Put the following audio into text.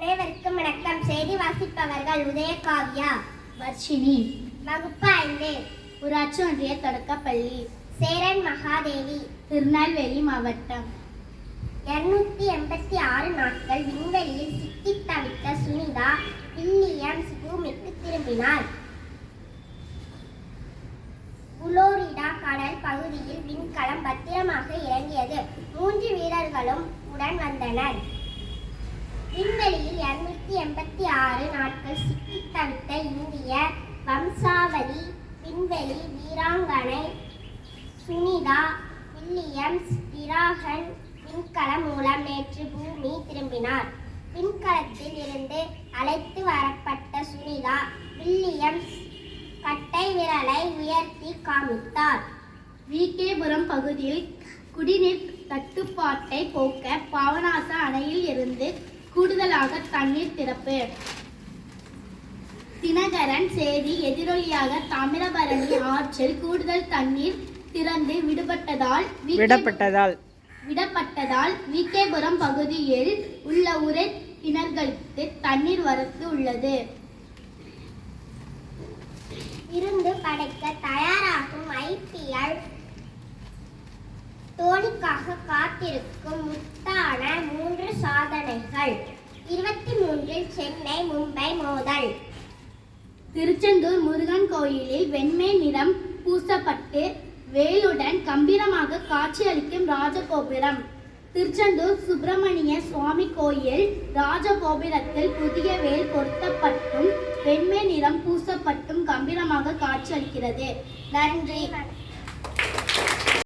அனைவருக்கும் வணக்கம். செய்தி வாசிப்பவர்கள் உதயகாவ்யா, வர்ஷினி. வகுப்பு 5, ஊராட்சி ஒன்றிய தொடக்கப்பள்ளி, சேரன் மகாதேவி, திருநெல்வேலி மாவட்டம். 286 நாட்கள் விண்வெளியில் சிக்கித் தவித்த சுனிதா வில்லியம்ஸ் பூமிக்கு திரும்பினார். புளோரிடா கடல் பகுதியில் விண்கலம் பத்திரமாக இறங்கியது. 3 வீரர்களும் உடன் வந்தனர். விண்வெளியில் 286 நாட்கள் சிக்கித் தவித்த இந்திய வம்சாவளி விண்வெளி வீராங்கனை சுனிதா வில்லியம்ஸ் டிராகன் விண்கலம் மூலம் நேற்று பூமி திரும்பினார். விண்கலத்தில் இருந்து அழைத்து வரப்பட்ட சுனிதா வில்லியம்ஸ் கட்டை விரலை உயர்த்தி காமித்தார். விகேபுரம் பகுதியில் குடிநீர் தட்டுப்பாட்டை போக்க பாபநாச அணையில் இருந்து கூடுதலாக தண்ணீர் திறப்பு. தினகரன் செய்தி எதிரொலியாக தாமிரபரணி ஆற்றில் கூடுதல் தண்ணீர் திறந்து விடப்பட்டதால் விகேபுரம் பகுதியில் உள்ள உரை கிணறுகளுக்கு தண்ணீர் வரத்து உள்ளது. விருந்து படைக்க தயாராகும் IPL தோனிக்காக காத்திருக்கும் முத்தான 3 சாதனைகள். 23 சென்னை மும்பை மோதல். திருச்செந்தூர் முருகன் கோயிலில் வெண்மை நிறம் பூசப்பட்டு வேலுடன் கம்பீரமாக காட்சியளிக்கும் ராஜகோபுரம். திருச்செந்தூர் சுப்பிரமணிய சுவாமி கோயில் ராஜகோபுரத்தில் புதிய வேல் பொருத்தப்பட்டும் வெண்மை நிறம் பூசப்பட்டும் கம்பீரமாக காட்சியளிக்கிறது. நன்றி.